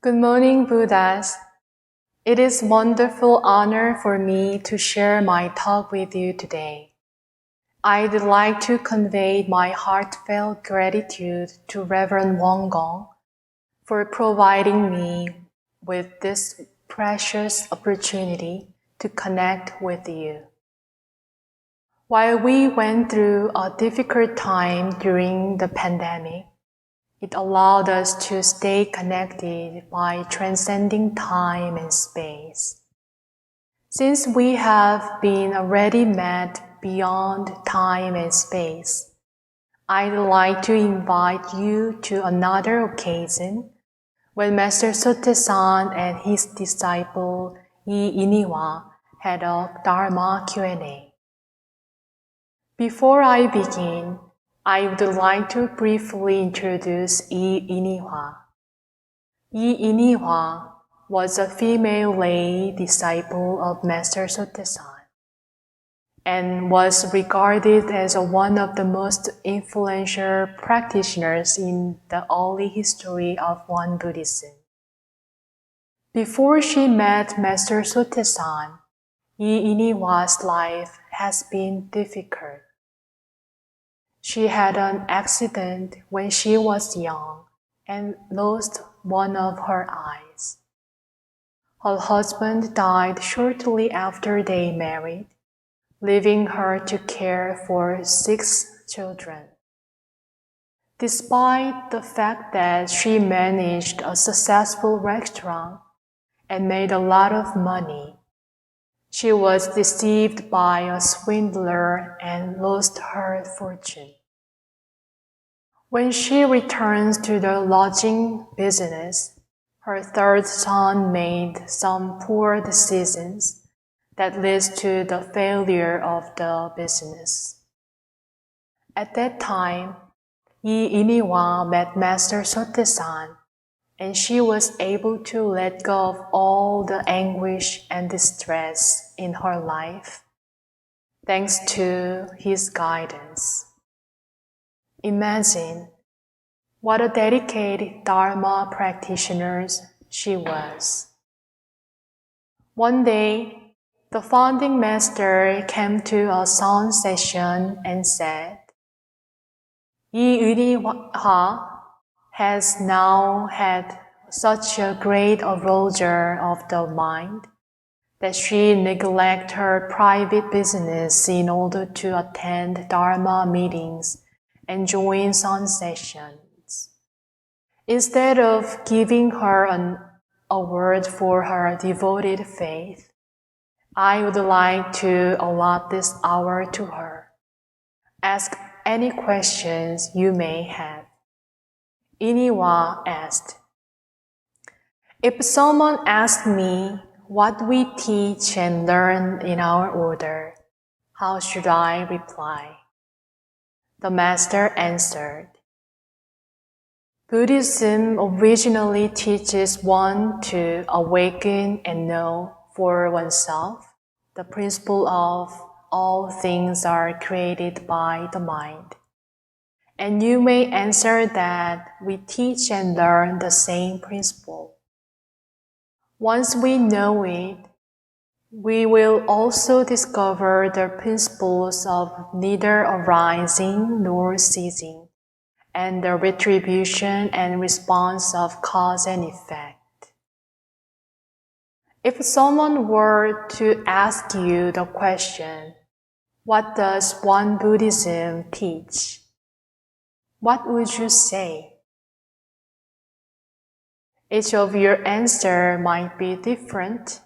Good morning, Buddhas. It is wonderful honor for me to share my talk with you today. I'd like to convey my heartfelt gratitude to Reverend Won Gong for providing me with this precious opportunity to connect with you. While we went through a difficult time during the pandemic, it allowed us to stay connected by transcending time and space. Since we have been already met beyond time and space, I'd like to invite you to another occasion when Master Sotaesan and his disciple Yi Iniwa had a Dharma Q&A. Before I begin, I would like to briefly introduce Yi Iniwa. Yi Iniwa was a female lay disciple of Master Sotaesan and was regarded as one of the most influential practitioners in the early history of Won Buddhism. Before she met Master Sotaesan, Yi Iniwa's life has been difficult. She had an accident when she was young and lost one of her eyes. Her husband died shortly after they married, leaving her to care for 6 children. Despite the fact that she managed a successful restaurant and made a lot of money, she was deceived by a swindler and lost her fortune. When she returns to the lodging business, her third son made some poor decisions that leads to the failure of the business. At that time, Yi Iniwa met Master Sotaesan, and she was able to let go of all the anguish and distress in her life, thanks to his guidance. Imagine what a dedicated Dharma practitioner she was. One day, the founding master came to a sound session and said, Yi Iniwa has now had such a great arousal of the mind that she neglected her private business in order to attend Dharma meetings and join sound sessions. Instead of giving her an award for her devoted faith, I would like to allot this hour to her. Ask any questions you may have. Iniwa asked, if someone asked me what we teach and learn in our order, how should I reply? The master answered, Buddhism originally teaches one to awaken and know for oneself the principle of all things are created by the mind. And you may answer that we teach and learn the same principle. Once we know it, we will also discover the principles of neither arising nor ceasing, and the retribution and response of cause and effect. If someone were to ask you the question, what does Won Buddhism teach? What would you say? Each of your answer might be different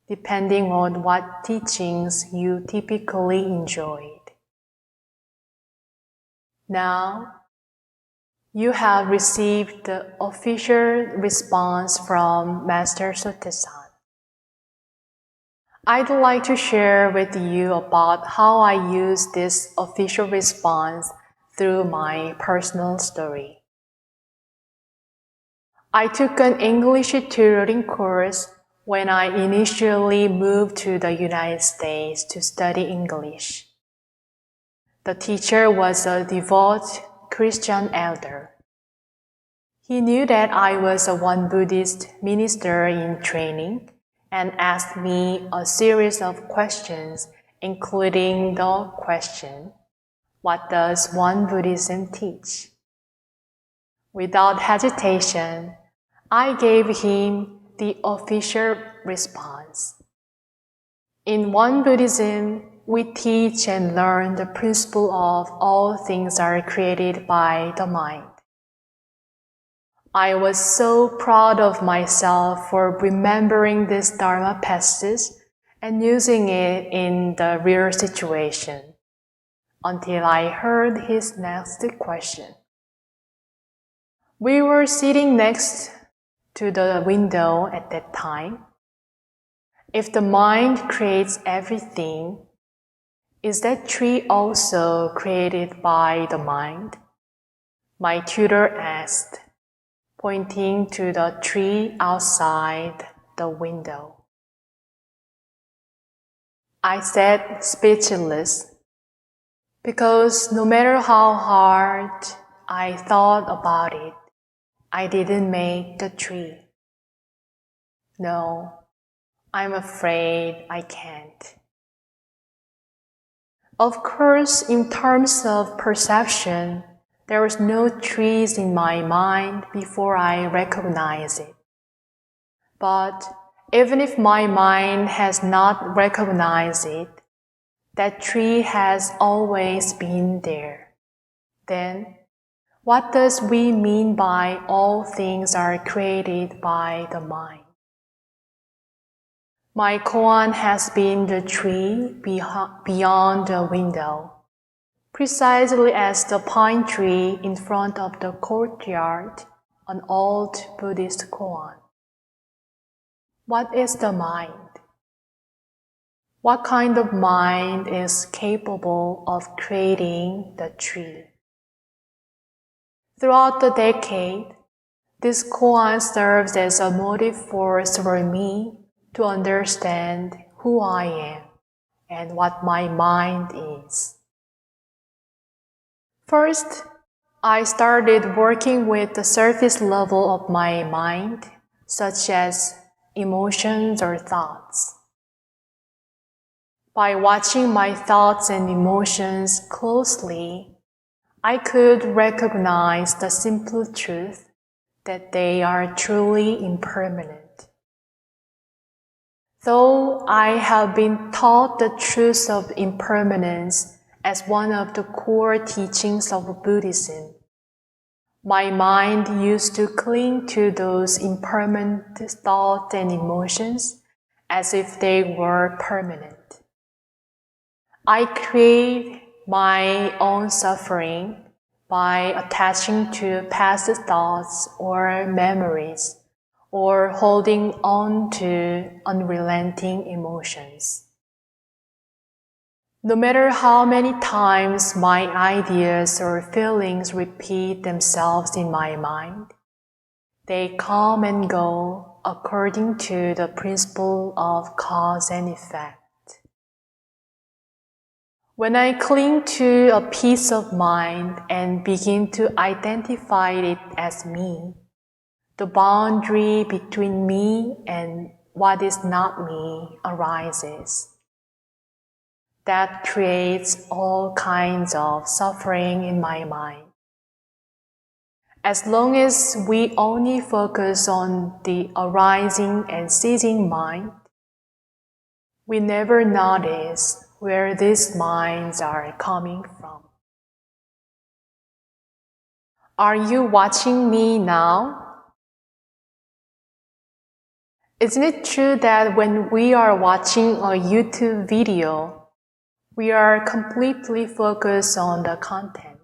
depending on what teachings you typically enjoyed. Now, you have received the official response from Master Sotaesan. I'd like to share with you about how I use this official response through my personal story. I took an English tutoring course when I initially moved to the United States to study English. The teacher was a devout Christian elder. He knew that I was a Won Buddhist minister in training and asked me a series of questions, including the question, "What does Won Buddhism teach?" Without hesitation, I gave him the official response. In Won Buddhism, we teach and learn the principle of all things are created by the mind. I was so proud of myself for remembering this Dharma passage and using it in the real situation, until I heard his next question. We were sitting next to the window at that time. If the mind creates everything, is that tree also created by the mind? My tutor asked, pointing to the tree outside the window. I sat speechless, because no matter how hard I thought about it, I didn't make the tree. No, I'm afraid I can't. Of course, in terms of perception, there was no trees in my mind before I recognized it. But even if my mind has not recognized it, that tree has always been there. Then, what does we mean by all things are created by the mind? My koan has been the tree beyond the window, precisely as the pine tree in front of the courtyard, an old Buddhist koan. What is the mind? What kind of mind is capable of creating the tree? Throughout the decade, this koan serves as a motive force for me to understand who I am and what my mind is. First, I started working with the surface level of my mind, such as emotions or thoughts. By watching my thoughts and emotions closely, I could recognize the simple truth that they are truly impermanent. Though I have been taught the truth of impermanence as one of the core teachings of Buddhism, my mind used to cling to those impermanent thoughts and emotions as if they were permanent. I create my own suffering by attaching to past thoughts or memories, or holding on to unrelenting emotions. No matter how many times my ideas or feelings repeat themselves in my mind, they come and go according to the principle of cause and effect. When I cling to a piece of mind and begin to identify it as me, the boundary between me and what is not me arises. That creates all kinds of suffering in my mind. As long as we only focus on the arising and ceasing mind, we never notice where these minds are coming from. Are you watching me now? Isn't it true that when we are watching a YouTube video, we are completely focused on the content?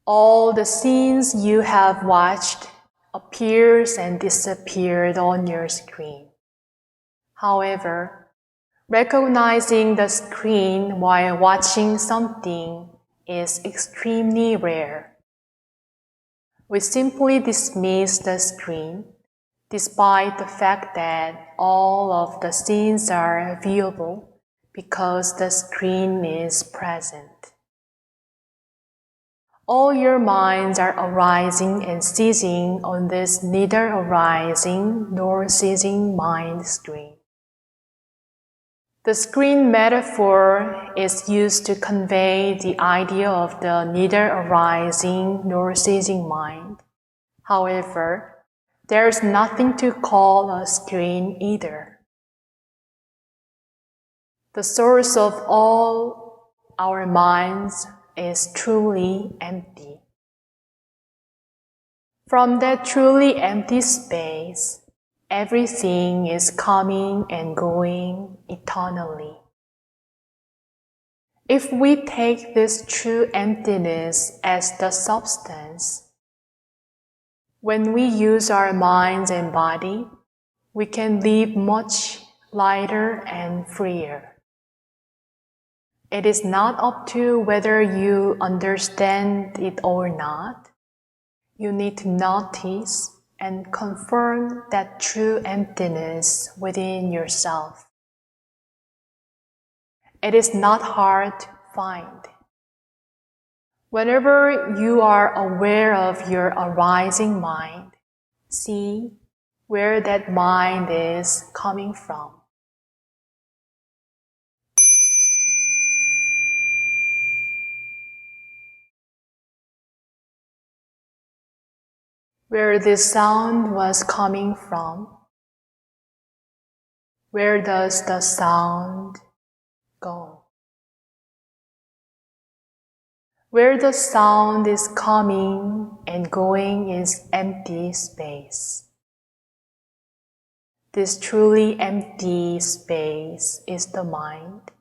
All the scenes you have watched appears and disappeared on your screen. However, recognizing the screen while watching something is extremely rare. We simply dismiss the screen, despite the fact that all of the scenes are viewable because the screen is present. all your minds are arising and ceasing on this neither arising nor ceasing mind screen. The screen metaphor is used to convey the idea of the neither arising nor ceasing mind. However, there is nothing to call a screen either. The source of all our minds is truly empty. From that truly empty space, everything is coming and going eternally. If we take this true emptiness as the substance, when we use our minds and body, we can live much lighter and freer. It is not up to whether you understand it or not. You need to notice and confirm that true emptiness within yourself. It is not hard to find. Whenever you are aware of your arising mind, see where that mind is coming from. Where this sound was coming from, where does the sound go? Where the sound is coming and going is empty space. This truly empty space is the mind,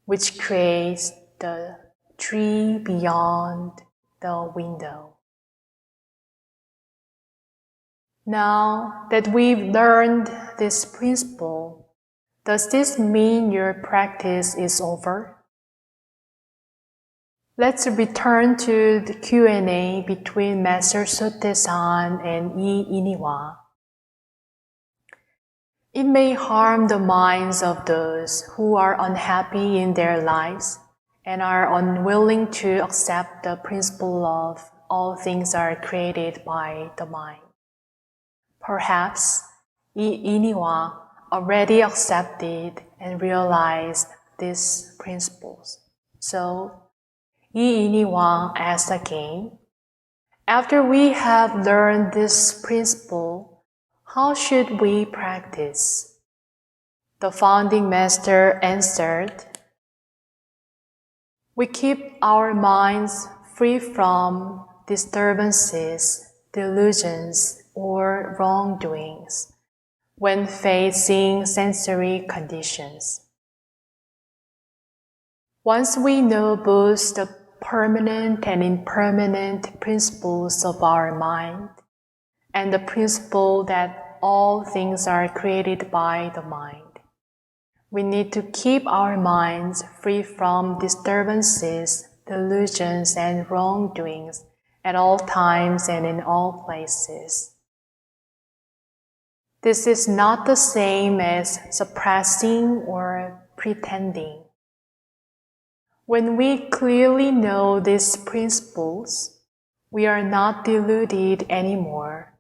which creates the tree beyond the window. Now that we've learned this principle, does this mean your practice is over? Let's return to the Q&A between Master Sote-san and Iniwa. It may harm the minds of those who are unhappy in their lives and are unwilling to accept the principle of all things are created by the mind. Perhaps Iniwa already accepted and realized these principles. So, Iniwa asks again, after we have learned this principle, how should we practice? The founding master answered, we keep our minds free from disturbances, delusions, or wrongdoings when facing sensory conditions. Once we know both the permanent and impermanent principles of our mind and the principle that all things are created by the mind, we need to keep our minds free from disturbances, delusions, and wrongdoings at all times and in all places. This is not the same as suppressing or pretending. When we clearly know these principles, we are not deluded anymore.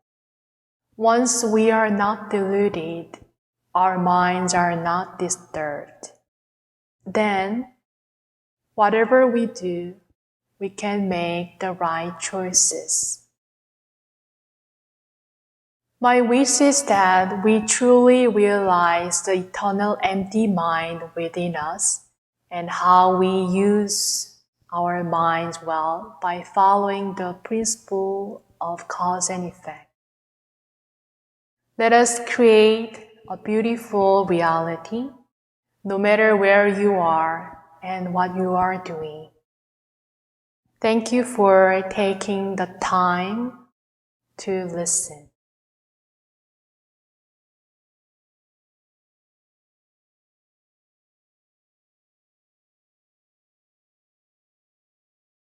Once we are not deluded, our minds are not disturbed. Then, whatever we do, we can make the right choices. My wish is that we truly realize the eternal empty mind within us and how we use our minds well by following the principle of cause and effect. Let us create a beautiful reality, no matter where you are and what you are doing. Thank you for taking the time to listen.